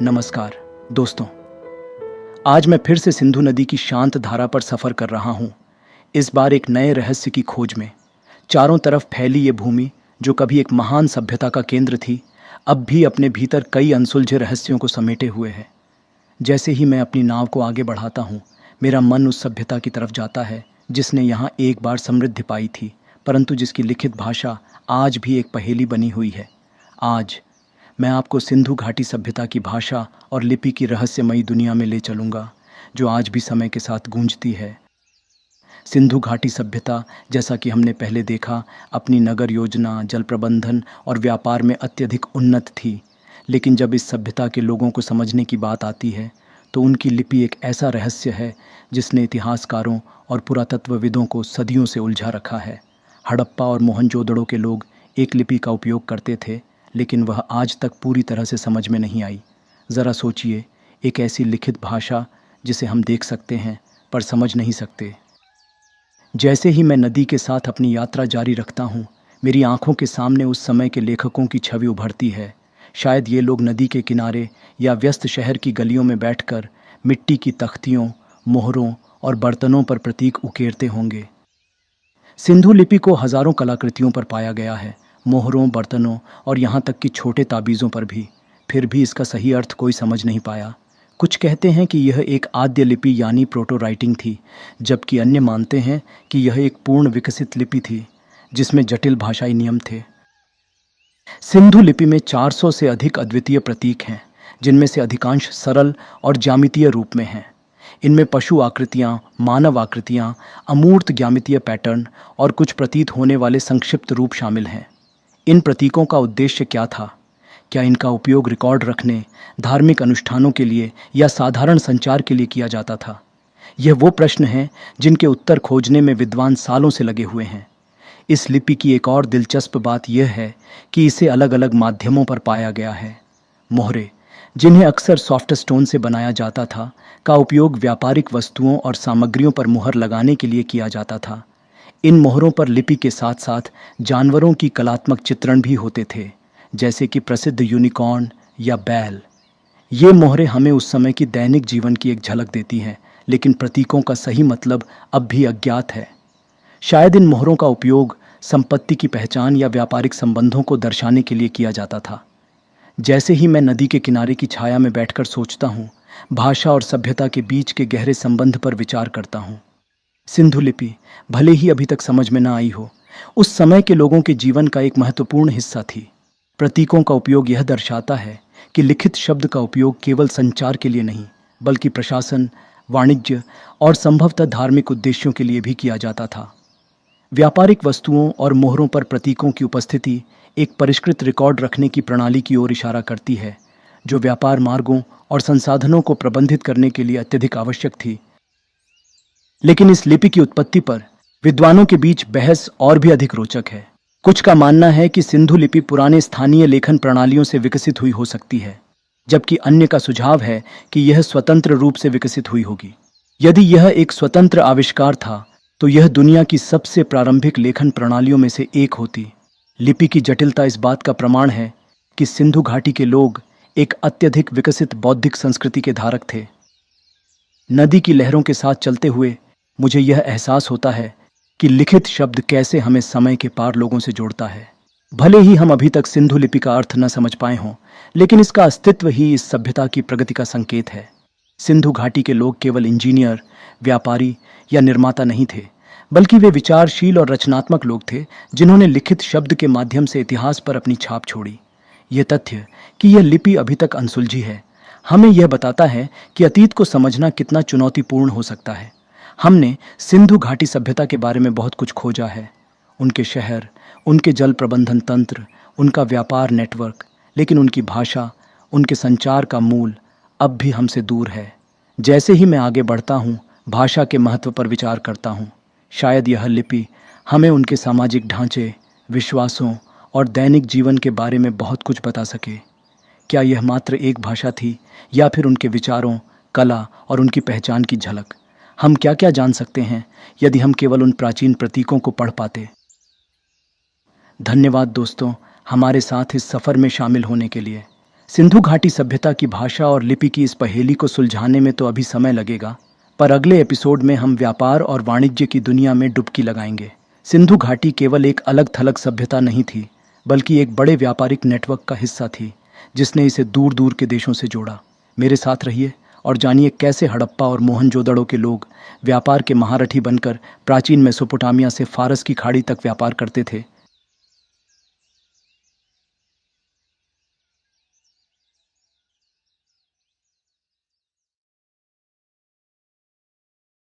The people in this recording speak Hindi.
नमस्कार दोस्तों, आज मैं फिर से सिंधु नदी की शांत धारा पर सफ़र कर रहा हूँ। इस बार एक नए रहस्य की खोज में। चारों तरफ फैली ये भूमि जो कभी एक महान सभ्यता का केंद्र थी, अब भी अपने भीतर कई अनसुलझे रहस्यों को समेटे हुए है। जैसे ही मैं अपनी नाव को आगे बढ़ाता हूँ, मेरा मन उस सभ्यता की तरफ जाता है जिसने यहाँ एक बार समृद्धि पाई थी, परंतु जिसकी लिखित भाषा आज भी एक पहेली बनी हुई है। आज मैं आपको सिंधु घाटी सभ्यता की भाषा और लिपि की रहस्यमयी दुनिया में ले चलूँगा, जो आज भी समय के साथ गूंजती है। सिंधु घाटी सभ्यता, जैसा कि हमने पहले देखा, अपनी नगर योजना, जल प्रबंधन और व्यापार में अत्यधिक उन्नत थी। लेकिन जब इस सभ्यता के लोगों को समझने की बात आती है, तो उनकी लिपि एक ऐसा रहस्य है जिसने इतिहासकारों और पुरातत्वविदों को सदियों से उलझा रखा है। हड़प्पा और मोहनजोदड़ो के लोग एक लिपि का उपयोग करते थे, लेकिन वह आज तक पूरी तरह से समझ में नहीं आई। ज़रा सोचिए, एक ऐसी लिखित भाषा जिसे हम देख सकते हैं पर समझ नहीं सकते। जैसे ही मैं नदी के साथ अपनी यात्रा जारी रखता हूँ, मेरी आंखों के सामने उस समय के लेखकों की छवि उभरती है। शायद ये लोग नदी के किनारे या व्यस्त शहर की गलियों में बैठकर मिट्टी की तख्तियों, मोहरों और बर्तनों पर प्रतीक उकेरते होंगे। सिंधु लिपि को हजारों कलाकृतियों पर पाया गया है, मोहरों, बर्तनों और यहाँ तक कि छोटे ताबीज़ों पर भी। फिर भी इसका सही अर्थ कोई समझ नहीं पाया। कुछ कहते हैं कि यह एक आद्य लिपि यानी प्रोटो राइटिंग थी, जबकि अन्य मानते हैं कि यह एक पूर्ण विकसित लिपि थी जिसमें जटिल भाषाई नियम थे। सिंधु लिपि में 400 से अधिक अद्वितीय प्रतीक हैं, जिनमें से अधिकांश सरल और ज्यामितीय रूप में हैं। इनमें पशु आकृतियाँ, मानव आकृतियाँ, अमूर्त ज्यामितीय पैटर्न और कुछ प्रतीत होने वाले संक्षिप्त रूप शामिल हैं। इन प्रतीकों का उद्देश्य क्या था? क्या इनका उपयोग रिकॉर्ड रखने, धार्मिक अनुष्ठानों के लिए या साधारण संचार के लिए किया जाता था? यह वो प्रश्न हैं जिनके उत्तर खोजने में विद्वान सालों से लगे हुए हैं। इस लिपि की एक और दिलचस्प बात यह है कि इसे अलग अलग माध्यमों पर पाया गया है। मोहरे, जिन्हें अक्सर सॉफ्ट स्टोन से बनाया जाता था, का उपयोग व्यापारिक वस्तुओं और सामग्रियों पर मुहर लगाने के लिए किया जाता था। इन मोहरों पर लिपि के साथ साथ जानवरों की कलात्मक चित्रण भी होते थे, जैसे कि प्रसिद्ध यूनिकॉर्न या बैल। ये मोहरें हमें उस समय की दैनिक जीवन की एक झलक देती हैं, लेकिन प्रतीकों का सही मतलब अब भी अज्ञात है। शायद इन मोहरों का उपयोग संपत्ति की पहचान या व्यापारिक संबंधों को दर्शाने के लिए किया जाता था। जैसे ही मैं नदी के किनारे की छाया में बैठकर सोचता हूँ, भाषा और सभ्यता के बीच के गहरे संबंध पर विचार करता हूँ। सिंधु लिपि भले ही अभी तक समझ में न आई हो, उस समय के लोगों के जीवन का एक महत्वपूर्ण हिस्सा थी। प्रतीकों का उपयोग यह दर्शाता है कि लिखित शब्द का उपयोग केवल संचार के लिए नहीं, बल्कि प्रशासन, वाणिज्य और संभवतः धार्मिक उद्देश्यों के लिए भी किया जाता था। व्यापारिक वस्तुओं और मोहरों पर प्रतीकों की उपस्थिति एक परिष्कृत रिकॉर्ड रखने की प्रणाली की ओर इशारा करती है, जो व्यापार मार्गों और संसाधनों को प्रबंधित करने के लिए अत्यधिक आवश्यक थी। लेकिन इस लिपि की उत्पत्ति पर विद्वानों के बीच बहस और भी अधिक रोचक है। कुछ का मानना है कि सिंधु लिपि पुराने स्थानीय लेखन प्रणालियों से विकसित हुई हो सकती है, जबकि अन्य का सुझाव है कि यह स्वतंत्र रूप से विकसित हुई होगी। यदि यह एक स्वतंत्र आविष्कार था, तो यह दुनिया की सबसे प्रारंभिक लेखन प्रणालियों में से एक होती। लिपि की जटिलता इस बात का प्रमाण है कि सिंधु घाटी के लोग एक अत्यधिक विकसित बौद्धिक संस्कृति के धारक थे। नदी की लहरों के साथ चलते हुए मुझे यह एहसास होता है कि लिखित शब्द कैसे हमें समय के पार लोगों से जोड़ता है। भले ही हम अभी तक सिंधु लिपि का अर्थ न समझ पाए हों, लेकिन इसका अस्तित्व ही इस सभ्यता की प्रगति का संकेत है। सिंधु घाटी के लोग केवल इंजीनियर, व्यापारी या निर्माता नहीं थे, बल्कि वे विचारशील और रचनात्मक लोग थे जिन्होंने लिखित शब्द के माध्यम से इतिहास पर अपनी छाप छोड़ी। यह तथ्य कि यह लिपि अभी तक अनसुलझी है, हमें यह बताता है कि अतीत को समझना कितना चुनौतीपूर्ण हो सकता है। हमने सिंधु घाटी सभ्यता के बारे में बहुत कुछ खोजा है, उनके शहर, उनके जल प्रबंधन तंत्र, उनका व्यापार नेटवर्क, लेकिन उनकी भाषा, उनके संचार का मूल अब भी हमसे दूर है। जैसे ही मैं आगे बढ़ता हूँ, भाषा के महत्व पर विचार करता हूँ। शायद यह लिपि हमें उनके सामाजिक ढांचे, विश्वासों और दैनिक जीवन के बारे में बहुत कुछ बता सके। क्या यह मात्र एक भाषा थी, या फिर उनके विचारों, कला और उनकी पहचान की झलक? हम क्या क्या जान सकते हैं यदि हम केवल उन प्राचीन प्रतीकों को पढ़ पाते। धन्यवाद दोस्तों, हमारे साथ इस सफ़र में शामिल होने के लिए। सिंधु घाटी सभ्यता की भाषा और लिपि की इस पहेली को सुलझाने में तो अभी समय लगेगा, पर अगले एपिसोड में हम व्यापार और वाणिज्य की दुनिया में डुबकी लगाएंगे। सिंधु घाटी केवल एक अलग थलग सभ्यता नहीं थी, बल्कि एक बड़े व्यापारिक नेटवर्क का हिस्सा थी, जिसने इसे दूर दूर के देशों से जोड़ा। मेरे साथ रहिए और जानिए कैसे हड़प्पा और मोहनजोदड़ो के लोग व्यापार के महारथी बनकर प्राचीन मेसोपोटामिया से फारस की खाड़ी तक व्यापार करते थे